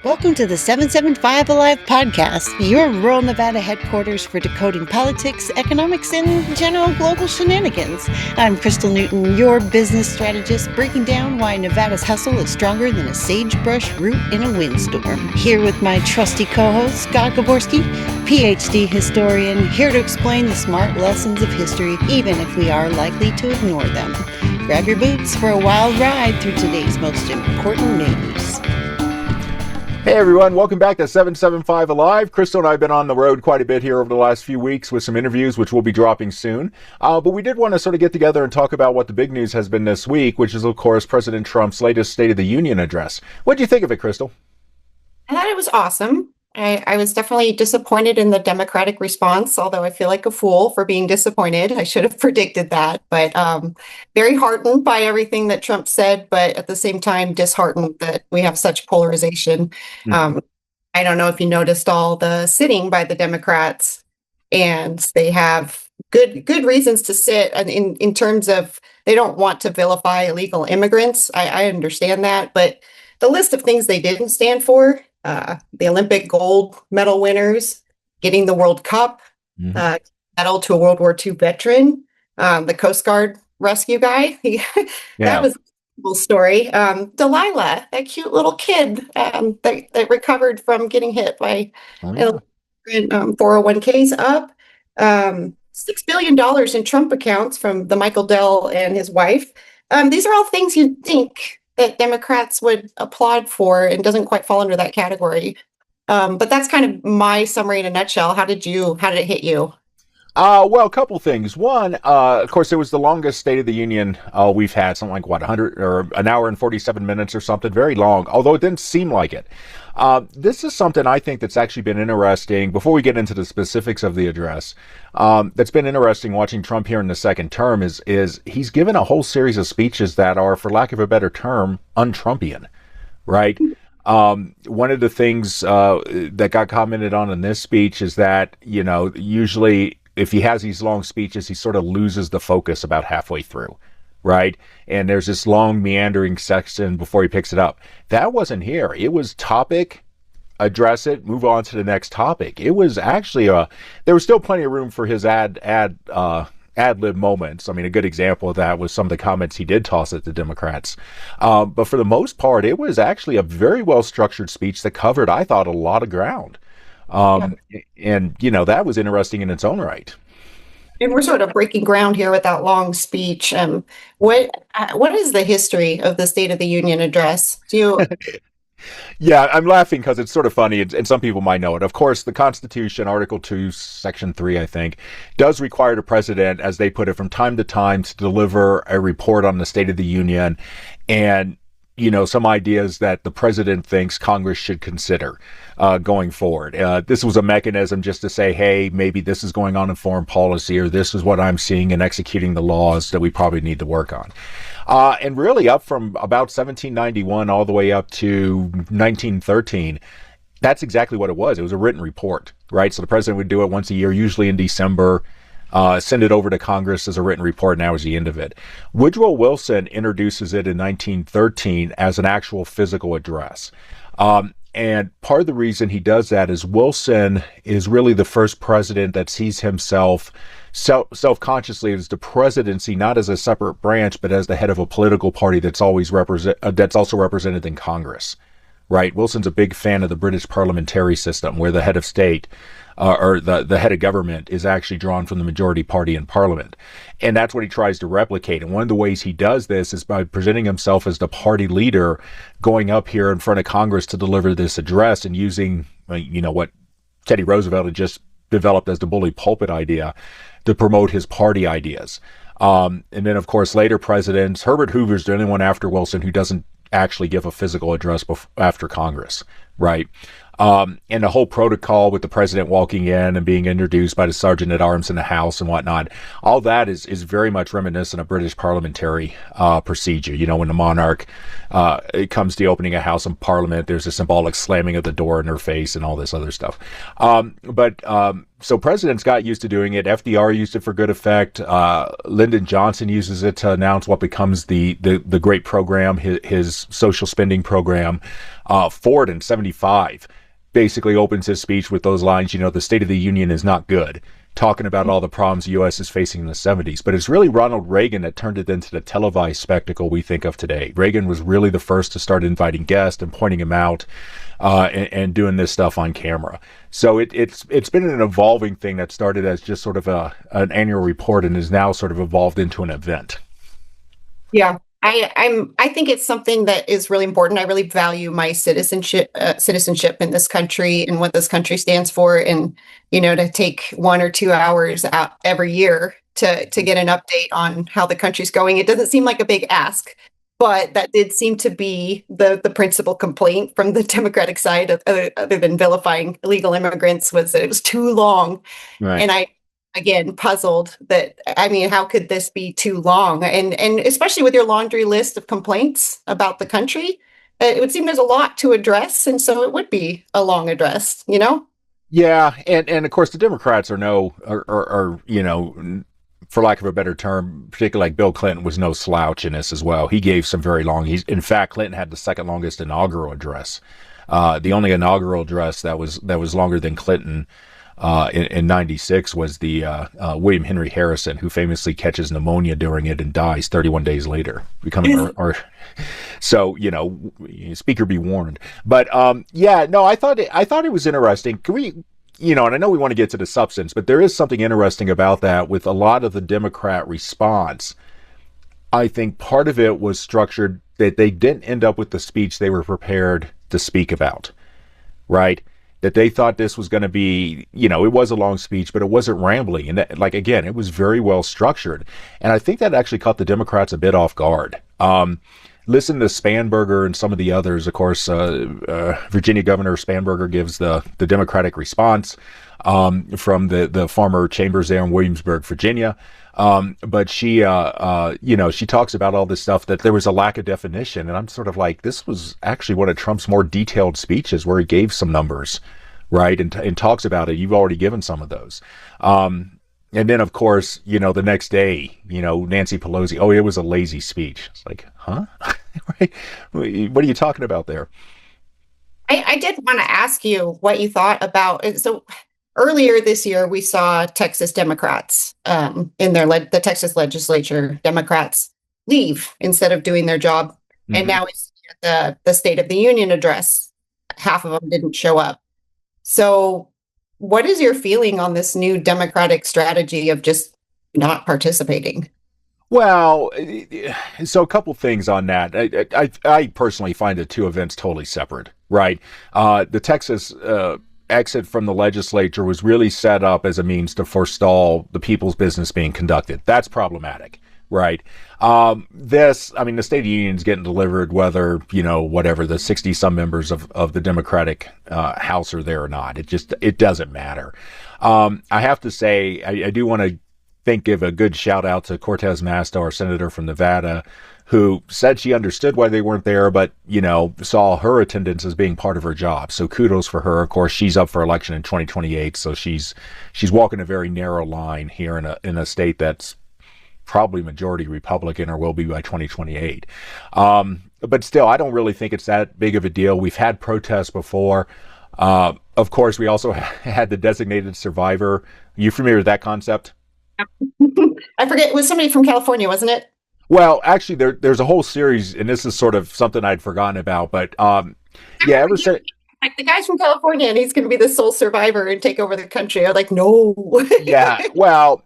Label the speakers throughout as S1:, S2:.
S1: Welcome to the 775 Alive podcast, your rural Nevada headquarters for decoding politics, economics, and general global shenanigans. I'm Crystal Newton, your business strategist, breaking down why Nevada's hustle is stronger than a sagebrush root in a windstorm. Here with my trusty co-host, Scott Gaborski, PhD historian, here to explain the smart lessons of history, even if we are likely to ignore them. Grab your boots for a wild ride through today's most important news.
S2: Hey everyone, welcome back to 775 Alive. Crystal and I have been on the road quite a bit here over the last few weeks with some interviews, which will be dropping soon. But we did want to sort of get together and talk about what the big news has been this week, which is, of course, President Trump's latest State of the Union address. What do you think of it, Crystal?
S3: I thought it was awesome. I was definitely disappointed in the Democratic response, although I feel like a fool for being disappointed. I should have predicted that, but very heartened by everything that Trump said, but at the same time, disheartened that we have such polarization. I don't know if you noticed all the sitting by the Democrats, and they have good reasons to sit, and in terms of they don't want to vilify illegal immigrants. I understand that, but the list of things they didn't stand for, the Olympic gold medal winners, getting the World Cup, medal to a World War II veteran, the Coast Guard rescue guy. That was a cool story. Delilah, that cute little kid that recovered from getting hit by 401ks up. $6 billion in Trump accounts from the Michael Dell and his wife. These are all things you'd think that Democrats would applaud for, and doesn't quite fall under that category. But that's kind of my summary in a nutshell. How did it hit you?
S2: Well, a couple things. One, of course, it was the longest State of the Union we've had, something like 100 or an hour and 47 minutes or something, very long, although it didn't seem like it. This is something I think that's actually been interesting, before we get into the specifics of the address, that's been interesting watching Trump here in the second term is he's given a whole series of speeches that are, for lack of a better term, un-Trumpian, right? One of the things that got commented on in this speech is that, usually if he has these long speeches, he sort of loses the focus about halfway through, right? And there's this long meandering section before he picks it up. That wasn't here. It was topic, address it, move on to the next topic. It was actually there was still plenty of room for his ad-lib moments. I mean, a good example of that was some of the comments he did toss at the Democrats. But for the most part, it was actually a very well-structured speech that covered, I thought, a lot of ground. And, that was interesting in its own right.
S3: And we're sort of breaking ground here with that long speech. What is the history of the State of the Union address? Do you...
S2: Yeah, I'm laughing because it's sort of funny, and some people might know it. Of course, the Constitution, Article 2, Section 3, I think, does require the president, as they put it, from time to time to deliver a report on the State of the Union and, some ideas that the president thinks Congress should consider going forward. This was a mechanism just to say, hey, maybe this is going on in foreign policy, or this is what I'm seeing in executing the laws that we probably need to work on. And really up from about 1791 all the way up to 1913, that's exactly what it was. It was a written report, right? So the president would do it once a year, usually in December, send it over to Congress as a written report, and that was the end of it. Woodrow Wilson introduces it in 1913 as an actual physical address. And part of the reason he does that is Wilson is really the first president that sees himself self-consciously as the presidency, not as a separate branch, but as the head of a political party that's also represented in Congress, right? Wilson's a big fan of the British parliamentary system, where the head of state or the head of government is actually drawn from the majority party in parliament. And that's what he tries to replicate. And one of the ways he does this is by presenting himself as the party leader, going up here in front of Congress to deliver this address and using, what Teddy Roosevelt had just developed as the bully pulpit idea to promote his party ideas. And then, of course, later presidents, Herbert Hoover's the only one after Wilson who doesn't actually give a physical address after Congress, right? And the whole protocol with the president walking in and being introduced by the sergeant at arms in the House and whatnot, all that is very much reminiscent of British parliamentary procedure. When the monarch it comes to opening a House of Parliament, there's a symbolic slamming of the door in their face and all this other stuff. But so presidents got used to doing it. FDR used it for good effect. Lyndon Johnson uses it to announce what becomes the great program, his social spending program. Ford in 75 basically opens his speech with those lines, the State of the Union is not good, talking about all the problems the U.S. is facing in the 70s. But it's really Ronald Reagan that turned it into the televised spectacle we think of today. Reagan was really the first to start inviting guests and pointing them out and doing this stuff on camera. So it's been an evolving thing that started as just sort of an annual report and is now sort of evolved into an event.
S3: Yeah. I think it's something that is really important. I really value my citizenship in this country and what this country stands for. And, to take 1 or 2 hours out every year to get an update on how the country's going. It doesn't seem like a big ask, but that did seem to be the principal complaint from the Democratic side, other than vilifying illegal immigrants, was that it was too long.
S2: Right.
S3: And again, puzzled that, how could this be too long? And especially with your laundry list of complaints about the country, it would seem there's a lot to address. And so it would be a long address,
S2: Yeah. And of course, the Democrats are for lack of a better term, particularly like Bill Clinton was no slouch in this as well. He gave some very long, in fact, Clinton had the second longest inaugural address. The only inaugural address that was longer than Clinton in 96 was the William Henry Harrison, who famously catches pneumonia during it and dies 31 days later, becoming so, speaker be warned. But I thought it was interesting. Can we, and I know we want to get to the substance, but there is something interesting about that with a lot of the Democrat response. I think part of it was structured that they didn't end up with the speech they were prepared to speak about, right? That they thought this was going to be, it was a long speech, but it wasn't rambling. And that, again, it was very well structured. And I think that actually caught the Democrats a bit off guard. Listen to Spanberger and some of the others. Of course, Virginia Governor Spanberger gives the Democratic response from the former chambers there in Williamsburg, Virginia. But she talks about all this stuff, that there was a lack of definition. And I'm sort of like, this was actually one of Trump's more detailed speeches where he gave some numbers, right? And talks about it. You've already given some of those. And then, of course, the next day, Nancy Pelosi, it was a lazy speech. It's like, huh? Right? What are you talking about there?
S3: I did want to ask you what you thought about it. So earlier this year, we saw Texas Democrats in the Texas legislature, Democrats leave instead of doing their job. Mm-hmm. And now it's the State of the Union address. Half of them didn't show up. So what is your feeling on this new Democratic strategy of just not participating?
S2: Well, so a couple things on that. I personally find the two events totally separate, right? The Texas exit from the legislature was really set up as a means to forestall the people's business being conducted. That's problematic, right? The State of the Union is getting delivered whether, whatever, the 60-some members of the Democratic House are there or not. It doesn't matter. I have to say, I do want to give a good shout out to Cortez Masto, our senator from Nevada, who said she understood why they weren't there, but, saw her attendance as being part of her job. So kudos for her. Of course, she's up for election in 2028. So she's walking a very narrow line here in a state that's probably majority Republican or will be by 2028. But still, I don't really think it's that big of a deal. We've had protests before. Of course, we also had the designated survivor. You familiar with that concept?
S3: I forget. It was somebody from California, wasn't it?
S2: Well, actually, there's a whole series, and this is sort of something I'd forgotten about. But ever since
S3: like the guy's from California, and he's going to be the sole survivor and take over the country. I'm like, no.
S2: Yeah, well,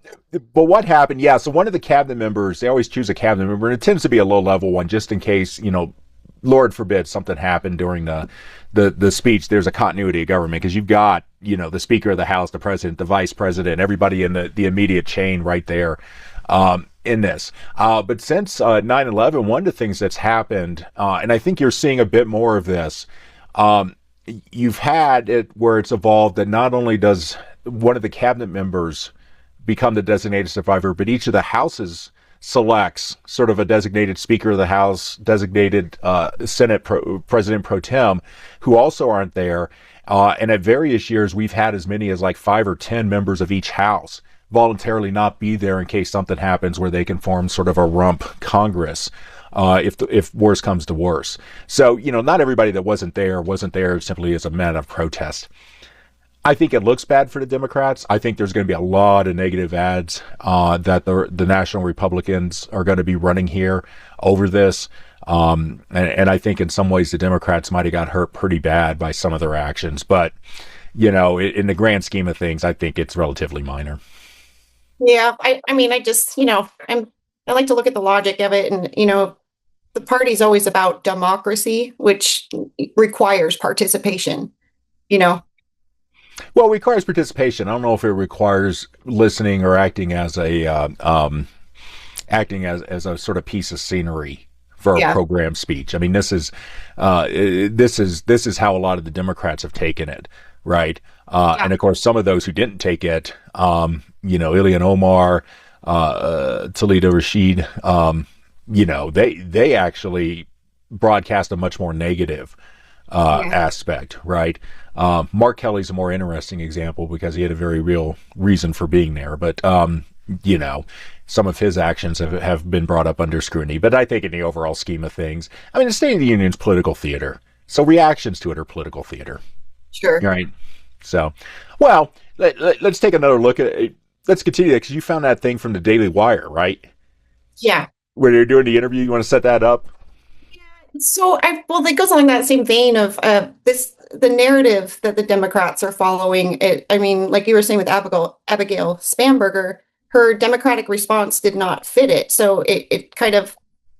S2: but what happened? Yeah, so one of the cabinet members, they always choose a cabinet member, and it tends to be a low-level one, just in case, Lord forbid something happened during the speech. There's a continuity of government because you've got, the Speaker of the House, the President, the Vice President, everybody in the immediate chain right there in this. But since 9/11, one of the things that's happened, and I think you're seeing a bit more of this, you've had it where it's evolved that not only does one of the cabinet members become the designated survivor, but each of the House's selects sort of a designated Speaker of the House, designated Senate President pro tem, who also aren't there. And at various years, we've had as many as like 5 or 10 members of each house voluntarily not be there in case something happens where they can form sort of a rump Congress. If worse comes to worse. So, not everybody that wasn't there simply as a man of protest. I think it looks bad for the Democrats. I think there's going to be a lot of negative ads that the National Republicans are going to be running here over this. And I think in some ways the Democrats might have got hurt pretty bad by some of their actions. But, in the grand scheme of things, I think it's relatively minor.
S3: Yeah, I mean, I just, I like to look at the logic of it, and the party's always about democracy, which requires participation.
S2: Well, it requires participation. I don't know if it requires listening or acting as a sort of piece of scenery for a program speech. I mean, this is how a lot of the Democrats have taken it, right? And of course, some of those who didn't take it, Ilhan Omar, Toledo Rashid, they actually broadcast a much more negative aspect, right? Mark Kelly's a more interesting example because he had a very real reason for being there. But, some of his actions have been brought up under scrutiny. But I think in the overall scheme of things, I mean, the State of the Union is political theater. So reactions to it are political theater.
S3: Sure.
S2: Right. So, well, let's take another look at it. Let's continue that because you found that thing from the Daily Wire, right?
S3: Yeah.
S2: Where they're doing the interview. You want to set that up?
S3: So, that goes along that same vein of the narrative that the Democrats are following. I mean, like you were saying with Abigail Spanberger, her Democratic response did not fit it. So it kind of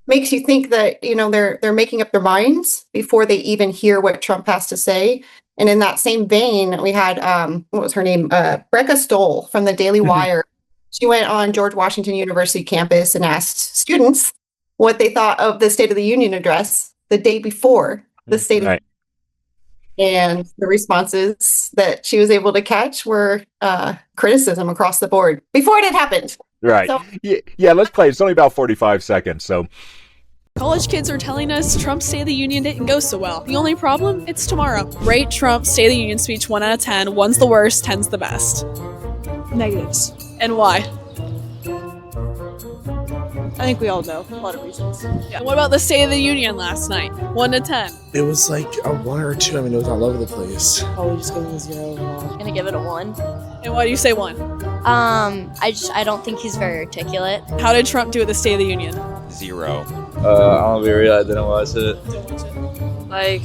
S3: makes you think that, they're making up their minds before they even hear what Trump has to say. And in that same vein, we had, what was her name? Brecca Stoll from the Daily Wire. She went on George Washington University campus and asked students what they thought of the State of the Union address the day before the State of the Union. And the responses that she was able to catch were criticism across the board before it had happened.
S2: Right. So, yeah, let's play. It's only about 45 seconds, so...
S4: College kids are telling us Trump's State of the Union didn't go so well. The only problem? It's tomorrow. Rate Trump's State of the Union speech 1 out of 10. 1's the worst, 10's the best. Negatives. And why? I think we all know a lot of reasons. Yeah. What about the State of the Union last night? 1 to 10.
S5: It was like a 1 or 2. I mean, it was all over the place.
S6: Probably just give it a 0.
S7: Gonna give it a 1.
S4: And why do you say 1?
S7: I don't think he's very articulate.
S4: How did Trump do at the State of the Union?
S8: 0. I'll be real, I didn't watch it.
S6: I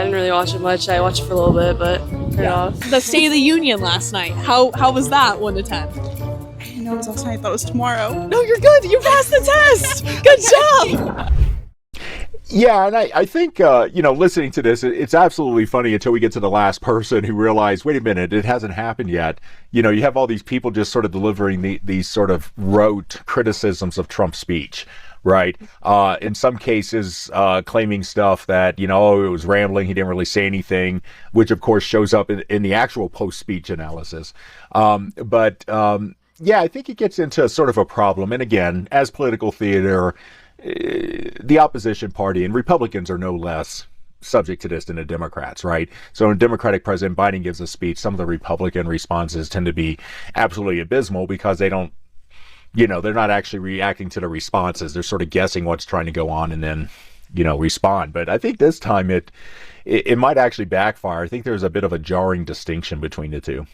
S6: didn't really watch it much. I watched it for a little bit, but turned off.
S4: The State of the Union last night. How was that 1 to 10?
S9: I didn't know it was last night. I thought it was tomorrow.
S4: No, you're good. You passed the test. Good job.
S2: Yeah, and I think, listening to this, it's absolutely funny until we get to the last person who realized, wait a minute, it hasn't happened yet. You have all these people just sort of delivering these sort of rote criticisms of Trump's speech, right? In some cases, claiming stuff that, it was rambling, he didn't really say anything, which, of course, shows up in the actual post-speech analysis. Yeah, I think it gets into sort of a problem. And again, as political theater, the opposition party and Republicans are no less subject to this than the Democrats, right? So when Democratic President Biden gives a speech, some of the Republican responses tend to be absolutely abysmal because they don't, they're not actually reacting to the responses. They're sort of guessing what's trying to go on and then, respond. But I think this time it might actually backfire. I think there's a bit of a jarring distinction between the two.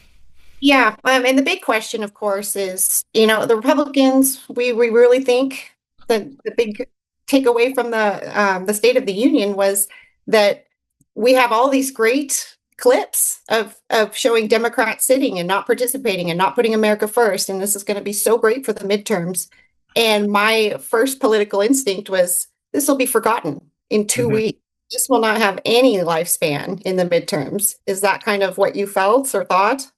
S3: Yeah. And the big question, of course, is, the Republicans, we really think the big takeaway from the State of the Union was that we have all these great clips of showing Democrats sitting and not participating and not putting America first. And this is going to be so great for the midterms. And my first political instinct was this will be forgotten in 2 weeks. This will not have any lifespan in the midterms. Is that kind of what you felt or thought?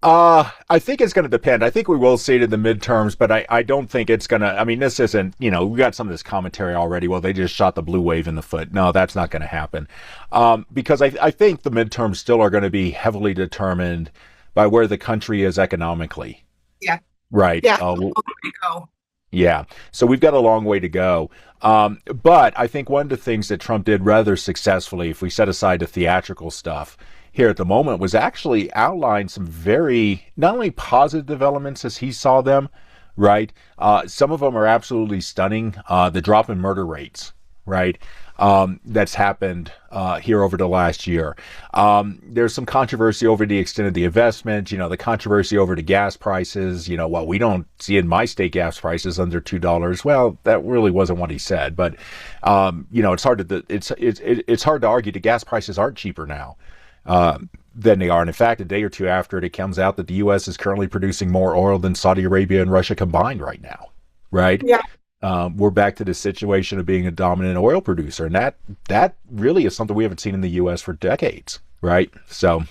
S2: I think it's going to depend. I think we will see it in the midterms, but I don't think it's going to, I mean, this isn't, we got some of this commentary already. Well, they just shot the blue wave in the foot. No, that's not going to happen. Because I think the midterms still are going to be heavily determined by where the country is economically.
S3: Yeah.
S2: Right.
S3: Yeah.
S2: Yeah. So we've got a long way to go. But I think one of the things that Trump did rather successfully, if we set aside the theatrical stuff here at the moment, was actually outline some very, not only positive developments as he saw them, right? Some of them are absolutely stunning. The drop in murder rates, right? That's happened here over the last year. There's some controversy over the extent of the investment, the controversy over the gas prices, well, we don't see in my state gas prices under $2. Well, that really wasn't what he said, but, it's hard to, it's hard to argue the gas prices aren't cheaper now. Than they are. And in fact, a day or two after it comes out that the U.S. is currently producing more oil than Saudi Arabia and Russia combined right now, right?
S3: Yeah.
S2: We're back to the situation of being a dominant oil producer. And that really is something we haven't seen in the U.S. for decades, right? So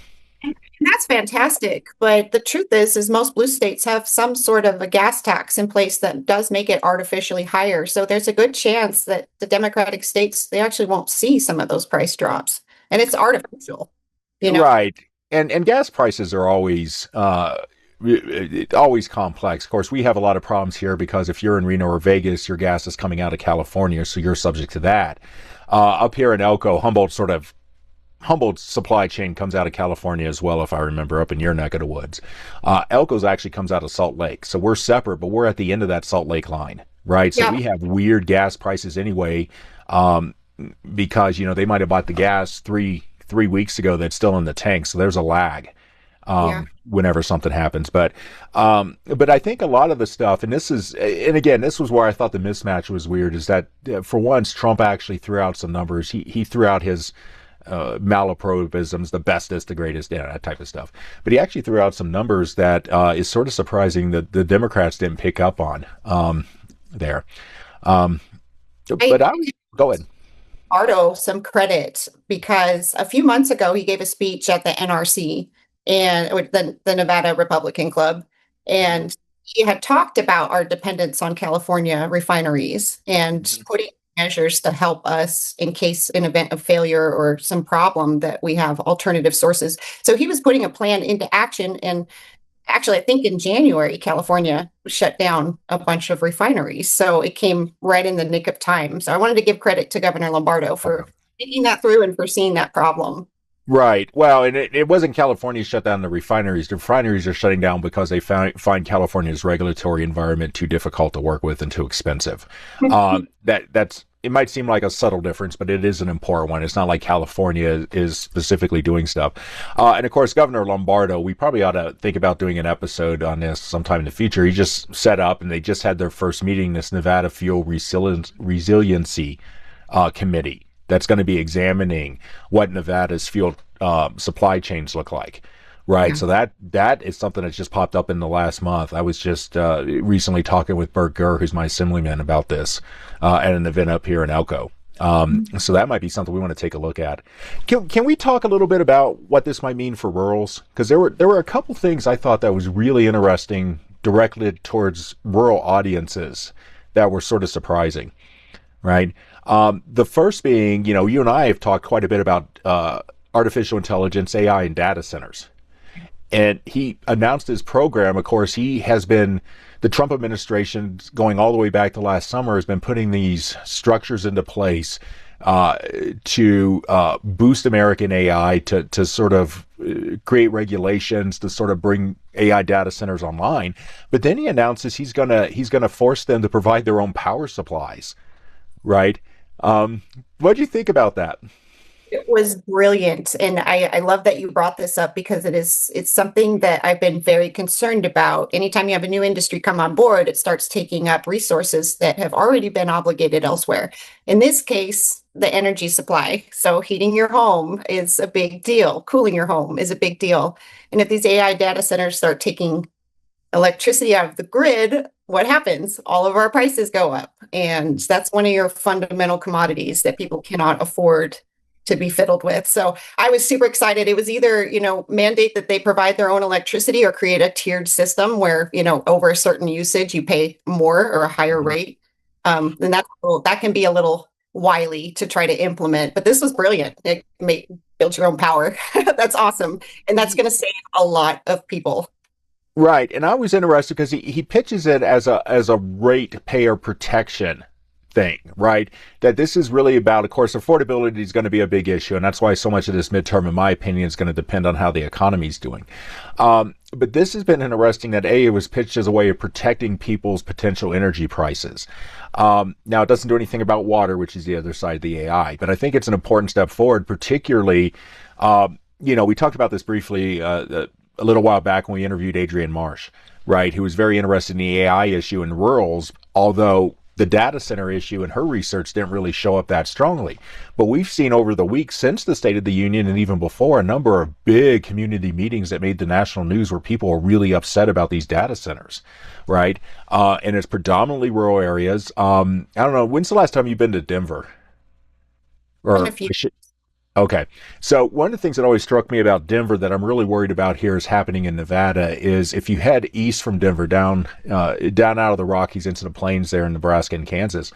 S3: That's fantastic. But the truth is most blue states have some sort of a gas tax in place that does make it artificially higher. So there's a good chance that the Democratic states, they actually won't see some of those price drops. And it's artificial.
S2: Right. And gas prices are always always complex. Of course, we have a lot of problems here because if you're in Reno or Vegas, your gas is coming out of California, so you're subject to that. Up here in Elko, Humboldt's supply chain comes out of California as well, if I remember, up in your neck of the woods. Elko's actually comes out of Salt Lake, so we're separate, but we're at the end of that Salt Lake line, right? So we have weird gas prices anyway, because they might have bought the gas three weeks ago that's still in the tank, so there's a lag whenever something happens. But I think a lot of the stuff, and again, this was where I thought the mismatch was weird, is that for once Trump actually threw out some numbers. He threw out his malapropisms, the bestest, the greatest, that type of stuff. But he actually threw out some numbers that is sort of surprising that the Democrats didn't pick up on there. Go ahead.
S3: Ardo some credit because a few months ago he gave a speech at the NRC and the Nevada Republican Club, and he had talked about our dependence on California refineries and putting measures to help us in case an event of failure or some problem that we have alternative sources. So he was putting a plan into action, and actually, I think in January, California shut down a bunch of refineries. So it came right in the nick of time. So I wanted to give credit to Governor Lombardo for thinking that through and for seeing that problem.
S2: Right. Well, and it wasn't California shut down the refineries. The refineries are shutting down because they find California's regulatory environment too difficult to work with and too expensive. It might seem like a subtle difference, but it is an important one. It's not like California is specifically doing stuff. And of course, Governor Lombardo, we probably ought to think about doing an episode on this sometime in the future. He just set up, and they just had their first meeting, this Nevada Fuel Resiliency Committee that's going to be examining what Nevada's fuel supply chains look like. Right. Yeah. So that is something that's just popped up in the last month. I was just recently talking with Bert Gurr, who's my assemblyman, about this at an event up here in Elko. So that might be something we want to take a look at. Can we talk a little bit about what this might mean for rurals? Because there were a couple things I thought that was really interesting directed towards rural audiences that were sort of surprising. Right. The first being, you and I have talked quite a bit about artificial intelligence, AI, and data centers. And he announced his program. Of course, the Trump administration, going all the way back to last summer, has been putting these structures into place to boost American AI, to sort of create regulations, to sort of bring AI data centers online. But then he announces he's gonna force them to provide their own power supplies, right? What do you think about that?
S3: It was brilliant. And I love that you brought this up because it's something that I've been very concerned about. Anytime you have a new industry come on board, it starts taking up resources that have already been obligated elsewhere. In this case, the energy supply. So heating your home is a big deal. Cooling your home is a big deal. And if these AI data centers start taking electricity out of the grid, what happens? All of our prices go up. And that's one of your fundamental commodities that people cannot afford to be fiddled with. So I was super excited. It was either, mandate that they provide their own electricity or create a tiered system where, over a certain usage, you pay more or a higher rate. And that can be a little wily to try to implement, but this was brilliant. It build your own power. That's awesome. And that's going to save a lot of people.
S2: Right, and I was interested because he pitches it as a ratepayer protection thing, right? That this is really about, of course, affordability is going to be a big issue, and that's why so much of this midterm, in my opinion, is going to depend on how the economy is doing. But this has been interesting that it was pitched as a way of protecting people's potential energy prices. Now, it doesn't do anything about water, which is the other side of the AI, but I think it's an important step forward, particularly, we talked about this briefly a little while back when we interviewed Adrienne Marsh, right, who was very interested in the AI issue in rurals, although the data center issue in her research didn't really show up that strongly. But we've seen over the weeks since the State of the Union and even before a number of big community meetings that made the national news where people are really upset about these data centers, right? And it's predominantly rural areas. I don't know, when's the last time you've been to Denver? Or Okay. So one of the things that always struck me about Denver that I'm really worried about here is happening in Nevada is if you head east from Denver down out of the Rockies into the plains there in Nebraska and Kansas,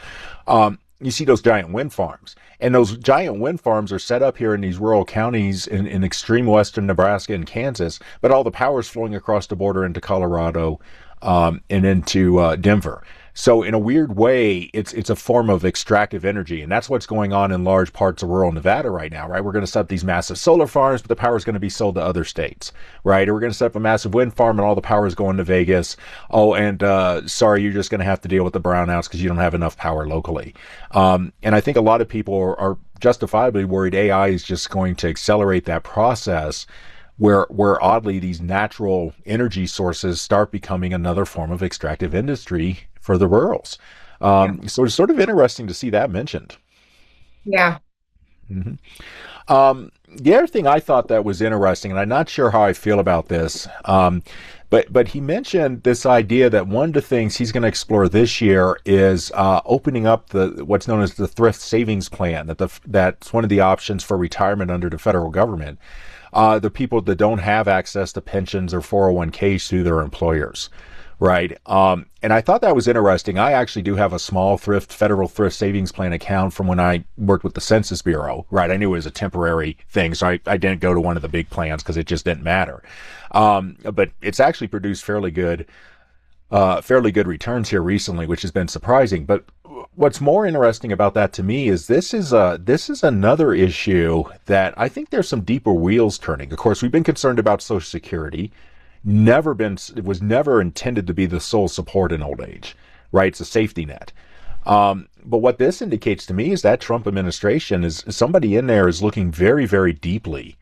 S2: you see those giant wind farms. And those giant wind farms are set up here in these rural counties in extreme western Nebraska and Kansas, but all the power is flowing across the border into Colorado and into Denver. So in a weird way, it's a form of extractive energy, and that's what's going on in large parts of rural Nevada right now, right? We're going to set up these massive solar farms, but the power is going to be sold to other states, right? Or we're going to set up a massive wind farm, and all the power is going to Vegas. Oh, and sorry, you're just going to have to deal with the brownouts because you don't have enough power locally. And I think a lot of people are justifiably worried AI is just going to accelerate that process where oddly these natural energy sources start becoming another form of extractive industry for the rurals. So it's sort of interesting to see that mentioned.
S3: Yeah.
S2: Mm-hmm. The other thing I thought that was interesting, and I'm not sure how I feel about this, but he mentioned this idea that one of the things he's going to explore this year is opening up what's known as the Thrift Savings Plan. That's one of the options for retirement under the federal government. The people that don't have access to pensions or 401ks through their employers. Right. And I thought that was interesting. I actually do have a small federal thrift savings plan account from when I worked with the Census Bureau. Right. I knew it was a temporary thing, so I didn't go to one of the big plans because it just didn't matter. But it's actually produced fairly good returns here recently, which has been surprising. But what's more interesting about that to me is this is another issue that I think there's some deeper wheels turning. Of course, we've been concerned about Social Security. It was never intended to be the sole support in old age, right? It's a safety net. But what this indicates to me is that Trump administration is somebody in there is looking very, very deeply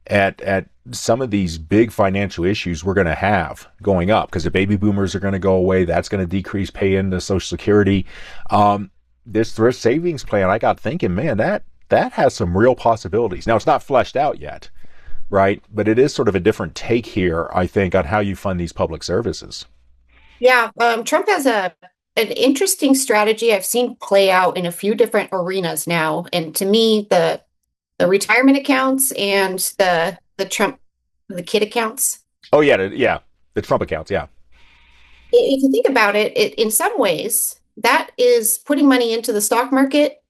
S2: at some of these big financial issues we're going to have going up because the baby boomers are going to go away. That's going to decrease pay into Social Security. This thrift savings plan, I got thinking, man, that has some real possibilities. Now, it's not fleshed out yet. Right. But it is sort of a different take here, I think, on how you fund these public services.
S3: Yeah. Trump has an interesting strategy I've seen play out in a few different arenas now. And to me, the retirement accounts and the kid accounts.
S2: Oh, yeah. The Trump accounts. Yeah.
S3: If you think about it, in some ways, that is putting money into the stock market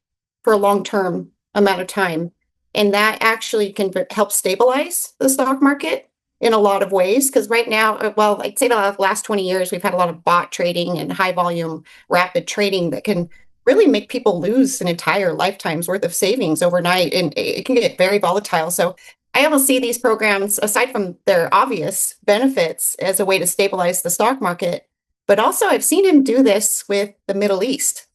S3: for a long-term amount of time. And that actually can help stabilize the stock market in a lot of ways. Because right now, well, I'd say the last 20 years, we've had a lot of bot trading and high volume, rapid trading that can really make people lose an entire lifetime's worth of savings overnight. And it can get very volatile. So I almost see these programs, aside from their obvious benefits, as a way to stabilize the stock market. But also, I've seen him do this with the Middle East.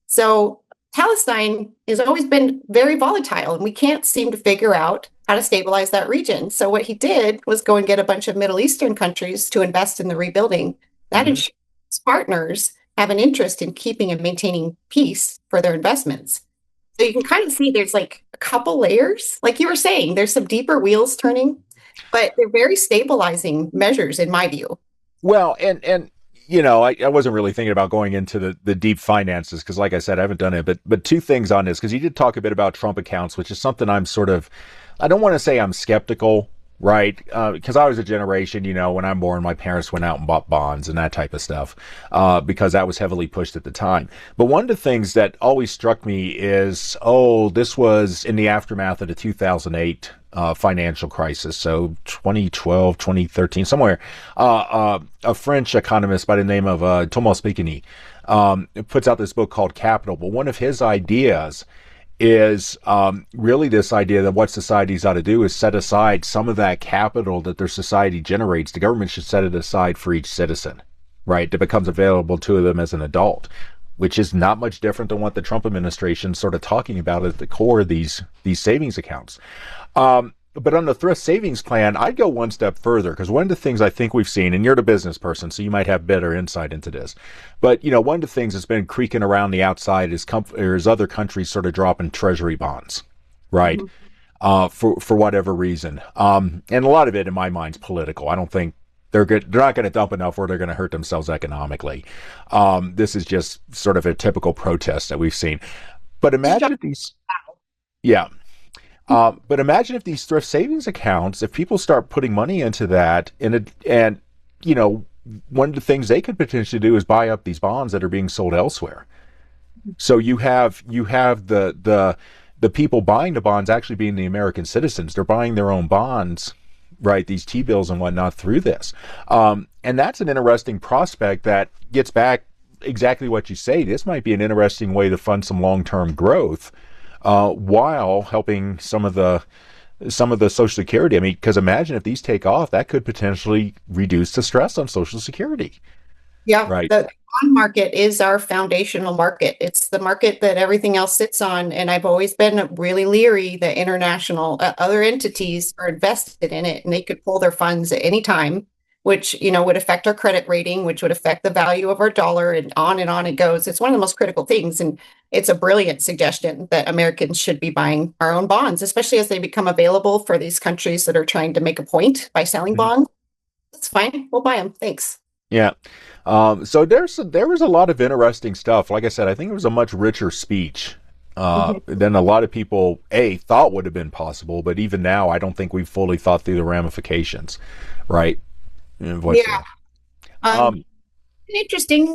S3: So Palestine has always been very volatile, and we can't seem to figure out how to stabilize that region. So what he did was go and get a bunch of Middle Eastern countries to invest in the rebuilding. That insurance partners have an interest in keeping and maintaining peace for their investments. So you can kind of see there's like a couple layers. Like you were saying, there's some deeper wheels turning, but they're very stabilizing measures in my view.
S2: Well, and I wasn't really thinking about going into the deep finances because, like I said, I haven't done it. But two things on this, because you did talk a bit about Trump accounts, which is something I don't want to say I'm skeptical, right? Because I was a generation, when I'm born, my parents went out and bought bonds and that type of stuff because that was heavily pushed at the time. But one of the things that always struck me is, this was in the aftermath of the 2008 financial crisis. So 2012, 2013, somewhere, a French economist by the name of Thomas Piketty puts out this book called Capital. But one of his ideas is really this idea that what societies ought to do is set aside some of that capital that their society generates. The government should set it aside for each citizen, right, that becomes available to them as an adult, which is not much different than what the Trump administration is sort of talking about at the core of these savings accounts. But on the thrift savings plan, I'd go one step further, because one of the things I think we've seen, and you're the business person, so you might have better insight into this, but one of the things that's been creaking around the outside is other countries sort of dropping treasury bonds, right? For whatever reason, and a lot of it, in my mind, is political. I don't think they're not going to dump enough where they're going to hurt themselves economically. This is just sort of a typical protest that we've seen. But imagine if these, yeah. But imagine if these thrift savings accounts, if people start putting money into that, and one of the things they could potentially do is buy up these bonds that are being sold elsewhere. So you have the people buying the bonds actually being the American citizens. They're buying their own bonds, right? These T-bills and whatnot through this. And that's an interesting prospect that gets back exactly what you say. This might be an interesting way to fund some long-term growth, while helping some of the Social Security. I mean, because imagine if these take off, that could potentially reduce the stress on Social Security.
S3: Yeah,
S2: right.
S3: The bond market is our foundational market. It's the market that everything else sits on. And I've always been really leery that international other entities are invested in it, and they could pull their funds at any time, which would affect our credit rating, which would affect the value of our dollar, and on it goes. It's one of the most critical things, and it's a brilliant suggestion that Americans should be buying our own bonds, especially as they become available for these countries that are trying to make a point by selling bonds. That's fine. We'll buy them. Thanks.
S2: Yeah. So there was a lot of interesting stuff. Like I said, I think it was a much richer speech than a lot of people thought would have been possible. But even now, I don't think we've fully thought through the ramifications, right?
S3: Yeah. Interesting.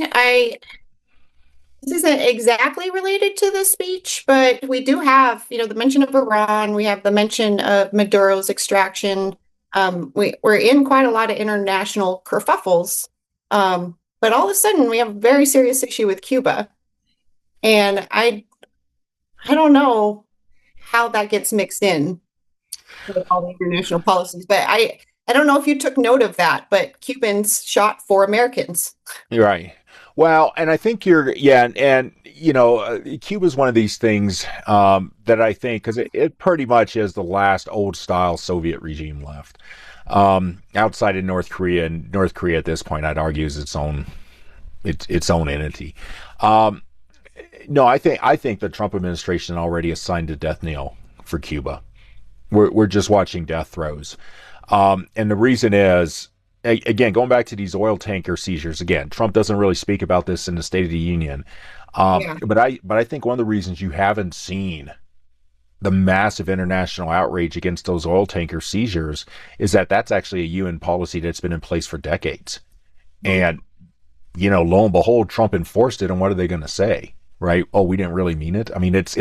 S3: This isn't exactly related to the speech, but we do have, the mention of Iran. We have the mention of Maduro's extraction. We're in quite a lot of international kerfuffles. But all of a sudden, we have a very serious issue with Cuba, and I don't know how that gets mixed in with all the international policies. But I don't know if you took note of that, but Cubans shot 4 Americans.
S2: You're right. Well, and I think Cuba's one of these things that I think, because it pretty much is the last old-style Soviet regime left. Outside of North Korea, and North Korea at this point, I'd argue, is its own entity. No, I think the Trump administration already assigned a death knell for Cuba. We're just watching death throes. And the reason is, again, going back to these oil tanker seizures, again, Trump doesn't really speak about this in the State of the Union. But I think one of the reasons you haven't seen the massive international outrage against those oil tanker seizures is that that's actually a UN policy that's been in place for decades. And, lo and behold, Trump enforced it. And what are they going to say? Right? Oh, we didn't really mean it. I mean, it's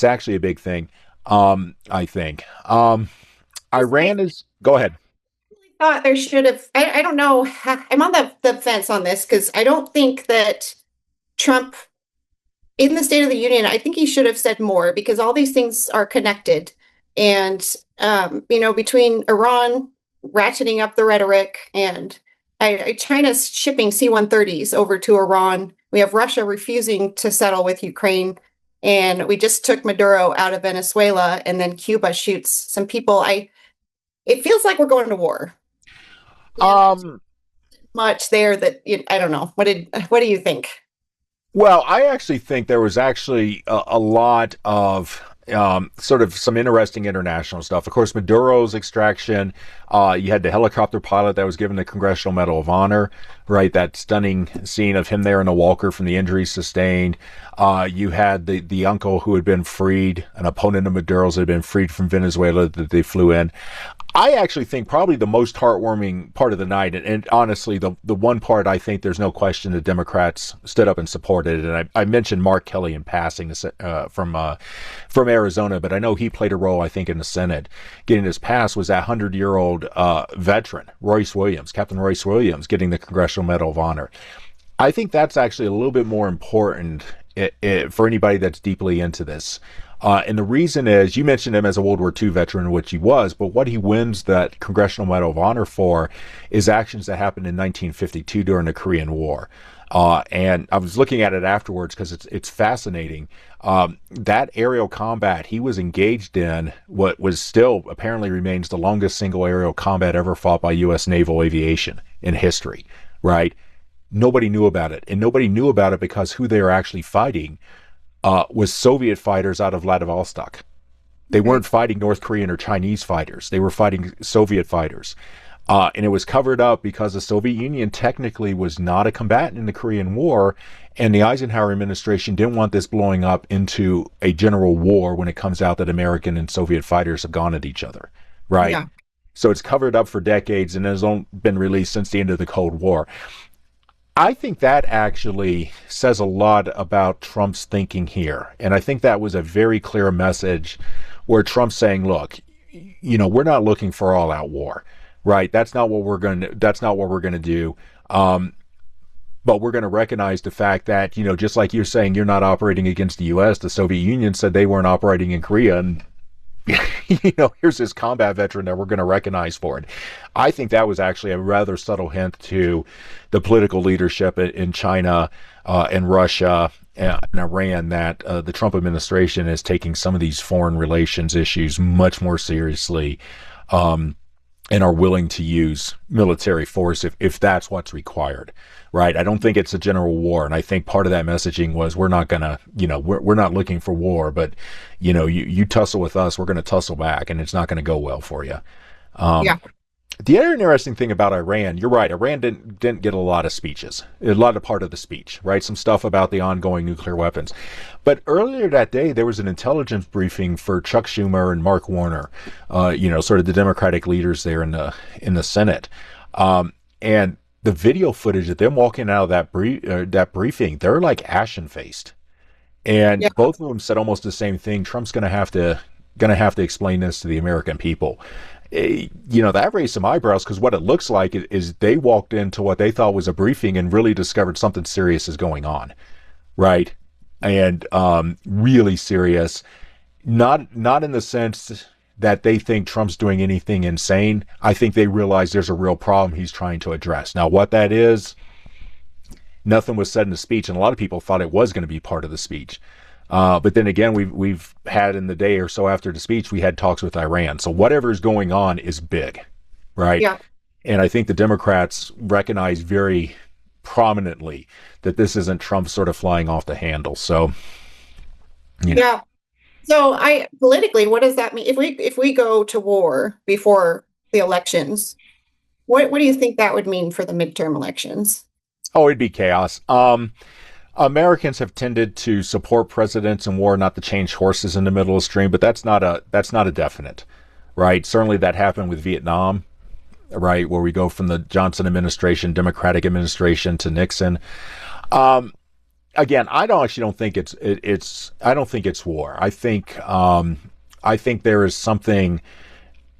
S2: actually a big thing. I think, Iran is, go ahead.
S3: I thought there should have, I don't know. I'm on the fence on this, because I don't think that Trump, in the State of the Union, I think he should have said more, because all these things are connected. And, between Iran ratcheting up the rhetoric, and China's shipping C-130s over to Iran. We have Russia refusing to settle with Ukraine. And we just took Maduro out of Venezuela, and then Cuba shoots some people. It feels like we're going to war. Much there that, I don't know. What do you think?
S2: Well, I actually think there was actually a lot of sort of some interesting international stuff. Of course, Maduro's extraction, you had the helicopter pilot that was given the Congressional Medal of Honor, right? That stunning scene of him there in a walker from the injuries sustained. You had the uncle who had been freed, an opponent of Maduro's had been freed from Venezuela that they flew in. I actually think probably the most heartwarming part of the night, and honestly, the one part I think there's no question the Democrats stood up and supported, and I mentioned Mark Kelly in passing from Arizona, but I know he played a role, I think, in the Senate getting this passed, was that 100-year-old veteran, Captain Royce Williams, getting the Congressional Medal of Honor. I think that's actually a little bit more important for anybody that's deeply into this. And the reason is, you mentioned him as a World War II veteran, which he was, but what he wins that Congressional Medal of Honor for is actions that happened in 1952 during the Korean War. And I was looking at it afterwards because it's fascinating. That aerial combat he was engaged in, what was still apparently remains the longest single aerial combat ever fought by U.S. naval aviation in history, right? Nobody knew about it. And nobody knew about it because who they were actually fighting was Soviet fighters out of Vladivostok. They weren't fighting North Korean or Chinese fighters. They were fighting Soviet fighters. And it was covered up because the Soviet Union technically was not a combatant in the Korean War, and the Eisenhower administration didn't want this blowing up into a general war when it comes out that American and Soviet fighters have gone at each other, right?
S3: Yeah.
S2: So it's covered up for decades and has only been released since the end of the Cold War. I think that actually says a lot about Trump's thinking here. And I think that was a very clear message where Trump's saying, look, we're not looking for all out war, right? That's not what we're going to do. But we're going to recognize the fact that, just like you're saying, you're not operating against the U.S. The Soviet Union said they weren't operating in Korea, and here's this combat veteran that we're going to recognize for it. I think that was actually a rather subtle hint to the political leadership in China and Russia and Iran that the Trump administration is taking some of these foreign relations issues much more seriously, and are willing to use military force if that's what's required, right? I don't think it's a general war, and I think part of that messaging was we're not gonna, we're not looking for war, but you tussle with us, we're gonna tussle back, and it's not gonna go well for you.
S3: Yeah.
S2: The other interesting thing about Iran, you're right, Iran didn't get a lot of speeches, a lot of part of the speech, right? Some stuff about the ongoing nuclear weapons. But earlier that day, there was an intelligence briefing for Chuck Schumer and Mark Warner, sort of the Democratic leaders there in the Senate. And the video footage of them walking out of that briefing, they're like ashen-faced. And both of them said almost the same thing. Trump's going to have to explain this to the American people. That raised some eyebrows because what it looks like is they walked into what they thought was a briefing and really discovered something serious is going on, right? And really serious, not in the sense that they think Trump's doing anything insane. I think they realize there's a real problem he's trying to address. Now, what that is, nothing was said in the speech, and a lot of people thought it was going to be part of the speech. But then again, we've had in the day or so after the speech, we had talks with Iran. So whatever's going on is big, right?
S3: Yeah.
S2: And I think the Democrats recognize very prominently that this isn't Trump sort of flying off the handle. So,
S3: Yeah. So politically, what does that mean? If we go to war before the elections, what do you think that would mean for the midterm elections?
S2: Oh, it'd be chaos. Americans have tended to support presidents in war, not to change horses in the middle of the stream, but that's not a definite, right? Certainly that happened with Vietnam, right, where we go from the Johnson administration, Democratic administration, to Nixon. Again, I don't think it's war. I think there is something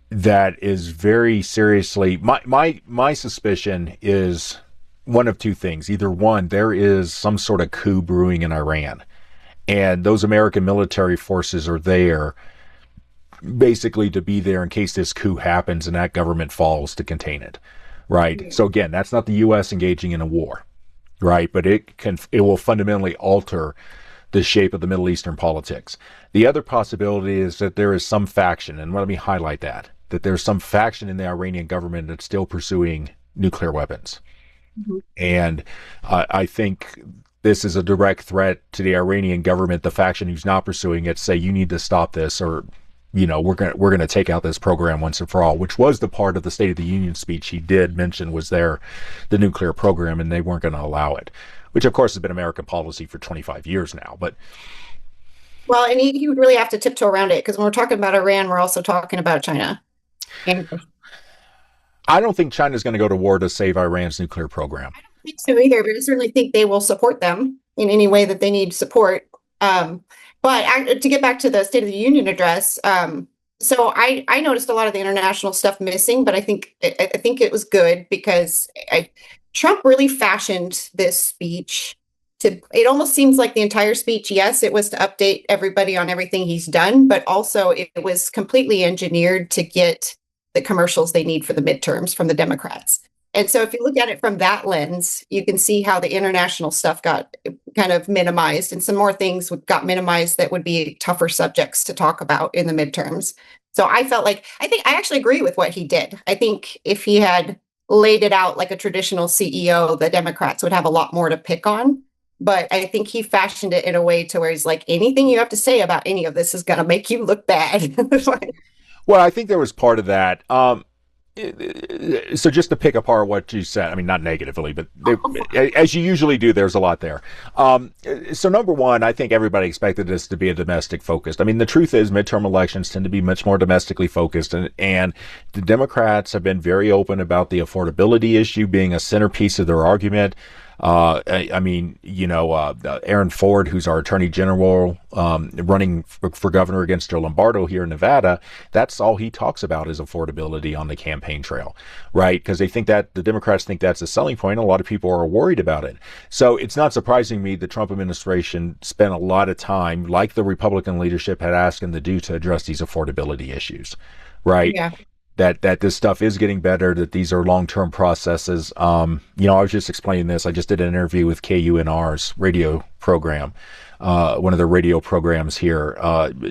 S2: that is very seriously my suspicion is one of two things. Either one, there is some sort of coup brewing in Iran, and those American military forces are there basically to be there in case this coup happens and that government falls to contain it, right? So again, that's not the U.S. engaging in a war, right? But it will fundamentally alter the shape of the Middle Eastern politics. The other possibility is that there is some faction, and let me highlight that there's some faction in the Iranian government that's still pursuing nuclear weapons. Mm-hmm. And I think this is a direct threat to the Iranian government, the faction who's not pursuing it, say you need to stop this, or we're going to take out this program once and for all, which was the part of the State of the Union speech he did mention was the nuclear program, and they weren't going to allow it, which of course has been American policy for 25 years now. But
S3: well, and you would really have to tiptoe around it, because when we're talking about Iran, we're also talking about China. And
S2: I don't think China's going to go to war to save Iran's nuclear program.
S3: I don't think so either, but I certainly think they will support them in any way that they need support. But to get back to the State of the Union address, so I noticed a lot of the international stuff missing, but I think it was good because Trump really fashioned this speech to. It almost seems like the entire speech, yes, it was to update everybody on everything he's done, but also it was completely engineered to get the commercials they need for the midterms from the Democrats. And so if you look at it from that lens, you can see how the international stuff got kind of minimized and some more things got minimized that would be tougher subjects to talk about in the midterms. So I felt like I think I actually agree with what he did. I think if he had laid it out like a traditional CEO, the Democrats would have a lot more to pick on. But I think he fashioned it in a way to where he's like, anything you have to say about any of this is going to make you look bad.
S2: Well, I think there was part of that. So just to pick apart what you said, I mean, not negatively, but as you usually do, there's a lot there. So number one, I think everybody expected this to be a domestic focused. I mean, the truth is midterm elections tend to be much more domestically focused, and the Democrats have been very open about the affordability issue being a centerpiece of their argument. I mean, Aaron Ford, who's our attorney general, running for governor against Joe Lombardo here in Nevada, that's all he talks about is affordability on the campaign trail, right? Because they think that the Democrats think that's a selling point. A lot of people are worried about it. So it's not surprising me the Trump administration spent a lot of time, like the Republican leadership had asked them to do, to address these affordability issues, right?
S3: Yeah.
S2: That this stuff is getting better, that these are long-term processes. I was just explaining this. I just did an interview with KUNR's radio program, one of the radio programs here,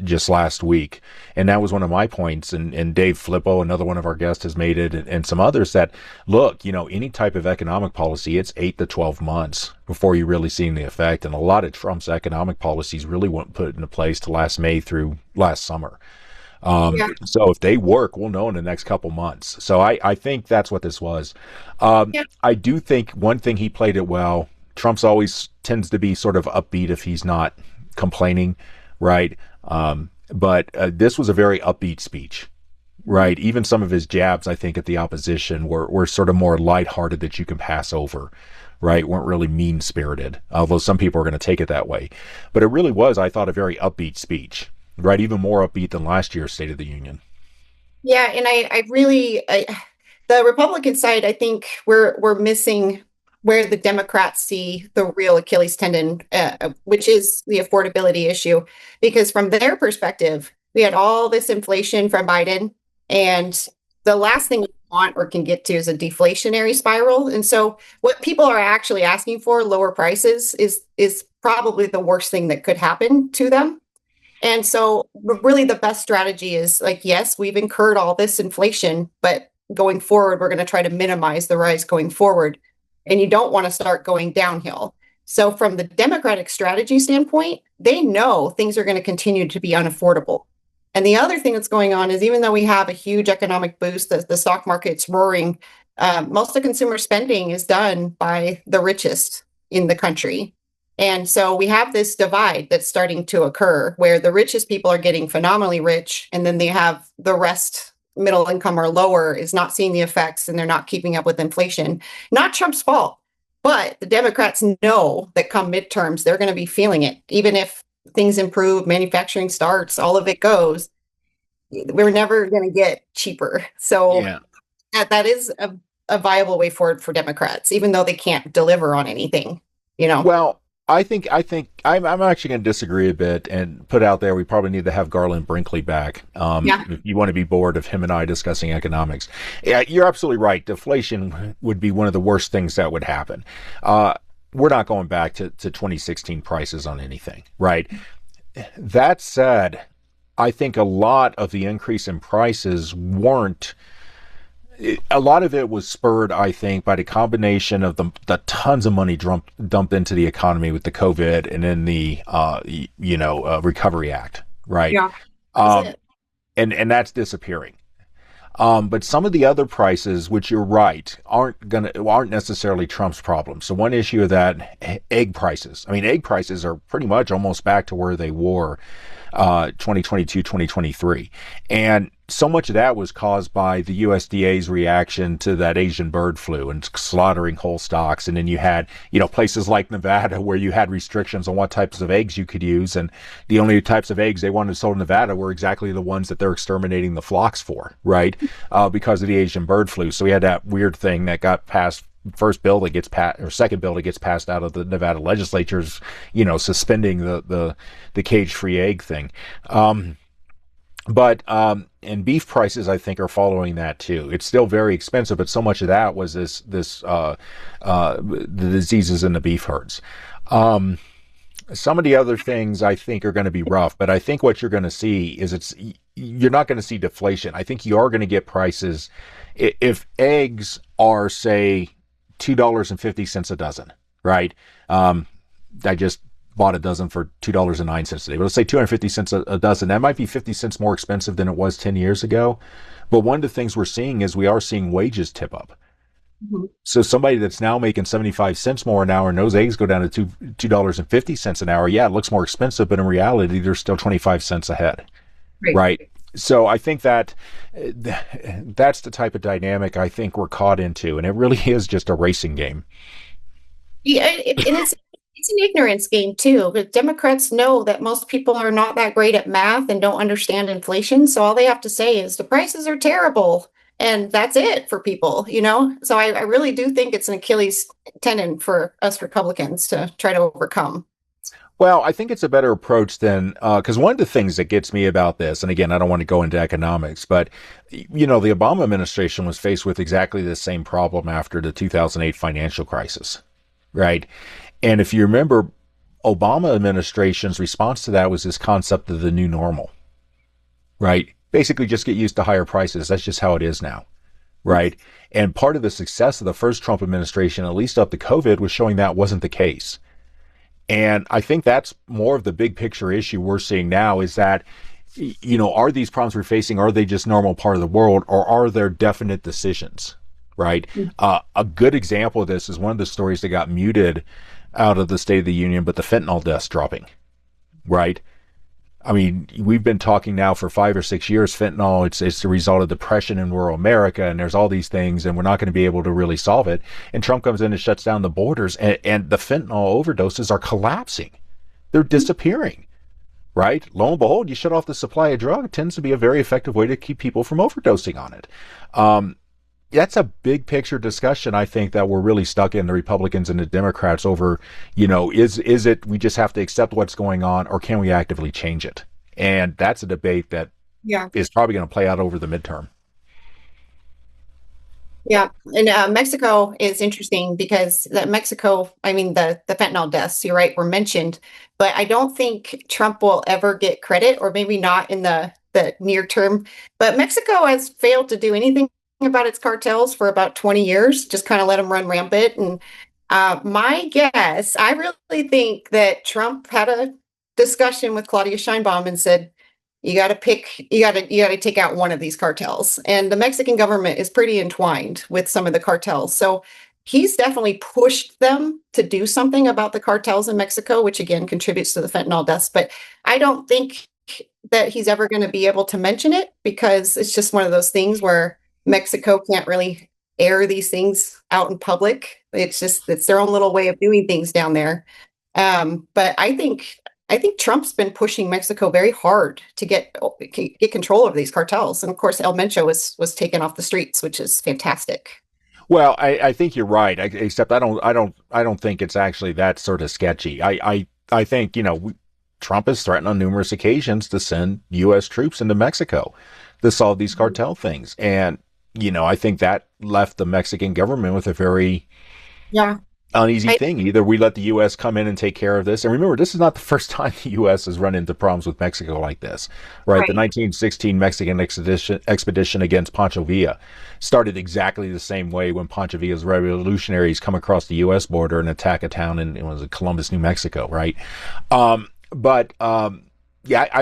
S2: just last week. And that was one of my points. And Dave Flippo, another one of our guests, has made it, and some others, that, look, any type of economic policy, it's 8 to 12 months before you really see the effect. And a lot of Trump's economic policies really weren't put into place to last May through last summer. So if they work, we'll know in the next couple months. So I think that's what this was. I do think one thing, he played it well. Trump's always tends to be sort of upbeat if he's not complaining, right? But this was a very upbeat speech, right? Even some of his jabs, I think, at the opposition were sort of more lighthearted that you can pass over, right? Weren't really mean-spirited, although some people are going to take it that way. But it really was, I thought, a very upbeat speech. Right, even more upbeat than last year's State of the Union.
S3: Yeah, and the Republican side, I think we're missing where the Democrats see the real Achilles tendon, which is the affordability issue. Because from their perspective, we had all this inflation from Biden, and the last thing we want or can get to is a deflationary spiral. And so, what people are actually asking for, lower prices, is probably the worst thing that could happen to them. And so really the best strategy is like, yes, we've incurred all this inflation, but going forward, we're going to try to minimize the rise going forward. And you don't want to start going downhill. So from the Democratic strategy standpoint, they know things are going to continue to be unaffordable. And the other thing that's going on is, even though we have a huge economic boost, the stock market's roaring, most of consumer spending is done by the richest in the country. And so we have this divide that's starting to occur where the richest people are getting phenomenally rich, and then they have the rest, middle income or lower, is not seeing the effects, and they're not keeping up with inflation. Not Trump's fault, but the Democrats know that come midterms, they're going to be feeling it. Even if things improve, manufacturing starts, all of it goes, we're never going to get cheaper. So that is a viable way forward for Democrats, even though they can't deliver on anything,
S2: Well, I think I'm actually going to disagree a bit and put out there we probably need to have Garland Brinkley back. If you want to be bored of him and I discussing economics. Yeah, you're absolutely right. Deflation would be one of the worst things that would happen. We're not going back to 2016 prices on anything, right? That said, I think a lot of the increase in prices a lot of it was spurred, I think, by the combination of the tons of money dumped into the economy with the COVID and then the Recovery Act, right?
S3: Yeah.
S2: And that's disappearing. But some of the other prices, which you're right, aren't necessarily Trump's problem. So one issue of that, egg prices. I mean, egg prices are pretty much almost back to where they were 2022, 2023. And so much of that was caused by the USDA's reaction to that Asian bird flu and slaughtering whole stocks. And then you had, places like Nevada where you had restrictions on what types of eggs you could use. And the only types of eggs they wanted sold in Nevada were exactly the ones that they're exterminating the flocks for, right? Because of the Asian bird flu. So we had that weird thing that got passed. First bill that gets passed, or second bill that gets passed out of the Nevada legislatures, suspending the cage-free egg thing. And beef prices, I think, are following that too. It's still very expensive, but so much of that was the diseases in the beef herds. Some of the other things I think are going to be rough, but I think what you're going to see is you're not going to see deflation. I think you are going to get prices. If eggs are, say, $2.50 a dozen, right? I just bought a dozen for $2.09 today. But let's say 250 cents a dozen. That might be 50 cents more expensive than it was 10 years ago. But one of the things we're seeing is we are seeing wages tip up. Mm-hmm. So somebody that's now making 75 cents more an hour and those eggs go down to $2.50 an hour. Yeah, it looks more expensive, but in reality, they're still 25 cents ahead. Right? So I think that's the type of dynamic I think we're caught into. And it really is just a racing game.
S3: Yeah, it's an ignorance game too. But Democrats know that most people are not that great at math and don't understand inflation. So all they have to say is the prices are terrible. And that's it for people, So I really do think it's an Achilles tendon for us Republicans to try to overcome.
S2: Well, I think it's a better approach than, because one of the things that gets me about this, and again, I don't want to go into economics, but, the Obama administration was faced with exactly the same problem after the 2008 financial crisis, right? And if you remember, Obama administration's response to that was this concept of the new normal, right? Basically just get used to higher prices. That's just how it is now, right? And part of the success of the first Trump administration, at least up to COVID, was showing that wasn't the case. And I think that's more of the big picture issue we're seeing now is that, are these problems we're facing, are they just normal part of the world, or are there definite decisions, right? Mm-hmm. A good example of this is one of the stories that got muted out of the State of the Union, but the fentanyl deaths dropping, right? I mean, we've been talking now for 5 or 6 years, fentanyl, it's the result of depression in rural America, and there's all these things, and we're not going to be able to really solve it. And Trump comes in and shuts down the borders, and the fentanyl overdoses are collapsing. They're disappearing, right? Lo and behold, you shut off the supply of drug. It tends to be a very effective way to keep people from overdosing on it. That's a big picture discussion, I think, that we're really stuck in, the Republicans and the Democrats, over, is it we just have to accept what's going on, or can we actively change it? And that's a debate that is probably going to play out over the midterm.
S3: Yeah. And Mexico is interesting because the fentanyl deaths, you're right, were mentioned, but I don't think Trump will ever get credit, or maybe not in the near term. But Mexico has failed to do anything about its cartels for about 20 years, just kind of let them run rampant. And my guess, I really think that Trump had a discussion with Claudia Sheinbaum and said, you got to take out one of these cartels. And the Mexican government is pretty entwined with some of the cartels. So he's definitely pushed them to do something about the cartels in Mexico, which again contributes to the fentanyl deaths. But I don't think that he's ever going to be able to mention it, because it's just one of those things where Mexico can't really air these things out in public. It's their own little way of doing things down there. But I think Trump's been pushing Mexico very hard to get control of these cartels. And of course, El Mencho was taken off the streets, which is fantastic.
S2: Well, I think you're right. Except I don't think it's actually that sort of sketchy. I think, Trump has threatened on numerous occasions to send U.S. troops into Mexico to solve these cartel things. And I think that left the Mexican government with a very uneasy thing. Either we let the U.S. come in and take care of this. And remember, this is not the first time the U.S. has run into problems with Mexico like this, right? The 1916 Mexican expedition against Pancho Villa started exactly the same way, when Pancho Villa's revolutionaries come across the U.S. border and attack a town in Columbus, New Mexico, right? I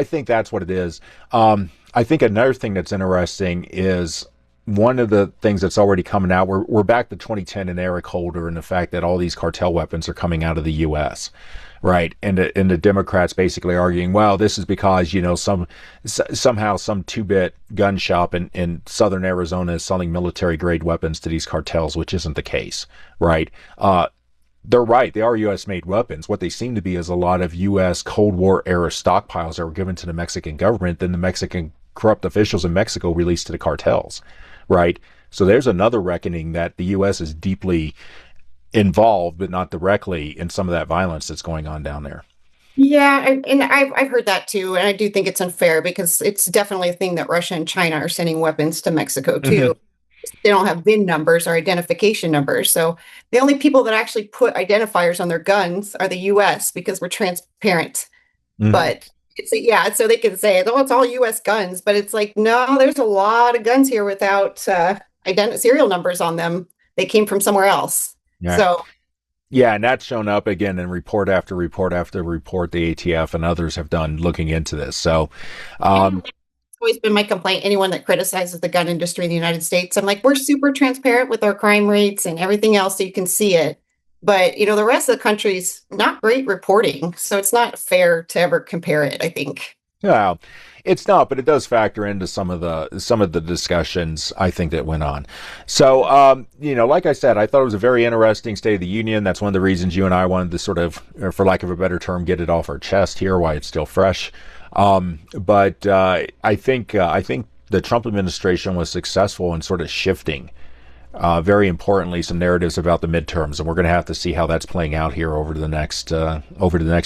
S2: think that's what it is. I think another thing that's interesting is one of the things that's already coming out, we're back to 2010 and Eric Holder and the fact that all these cartel weapons are coming out of the U.S., right? And the Democrats basically arguing, well, this is because, somehow some two-bit gun shop in southern Arizona is selling military-grade weapons to these cartels, which isn't the case, right? They're right. They are U.S.-made weapons. What they seem to be is a lot of U.S. Cold War-era stockpiles that were given to the Mexican government, then the Mexican corrupt officials in Mexico released to the cartels, right? So there's another reckoning that the U.S. is deeply involved, but not directly, in some of that violence that's going on down there.
S3: Yeah, and I've heard that too, and I do think it's unfair because it's definitely a thing that Russia and China are sending weapons to Mexico too. They don't have VIN numbers or identification numbers, so the only people that actually put identifiers on their guns are the U.S. because we're transparent. But so they can say, "Oh, it's all U.S. guns," but it's like, no, there's a lot of guns here without serial numbers on them. They came from somewhere else.
S2: Yeah.
S3: So.
S2: Yeah, and that's shown up again in report after report after report the ATF and others have done looking into this. So,
S3: It's always been my complaint. Anyone that criticizes the gun industry in the United States, I'm like, we're super transparent with our crime rates and everything else, so you can see it. But the rest of the country's not great reporting, so it's not fair to ever compare it, I think.
S2: yeah, it's not, but it does factor into some of the discussions I think that went on. So, like I said, I thought it was a very interesting State of the Union. That's one of the reasons you and I wanted to sort of, or for lack of a better term, get it off our chest here, why it's still fresh. But I think the Trump administration was successful in sort of shifting, very importantly, some narratives about the midterms, and we're going to have to see how that's playing out here over the next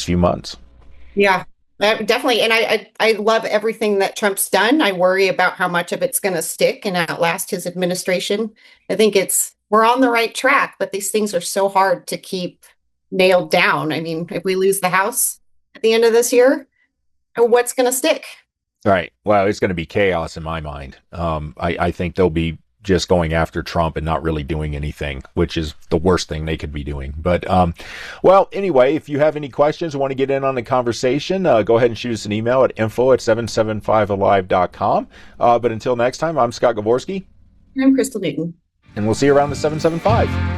S2: few months.
S3: Yeah. Definitely. And I love everything that Trump's done. I worry about how much of it's going to stick and outlast his administration. I think we're on the right track, but these things are so hard to keep nailed down. I mean, if we lose the House at the end of this year, what's going to stick?
S2: Right. Well, it's going to be chaos in my mind. I think they'll be just going after Trump and not really doing anything, which is the worst thing they could be doing. But, well, anyway, if you have any questions or want to get in on the conversation, go ahead and shoot us an email at info@775alive.com. But until next time, I'm Scott Gavorski.
S3: I'm Crystal Newton.
S2: And we'll see you around the 775.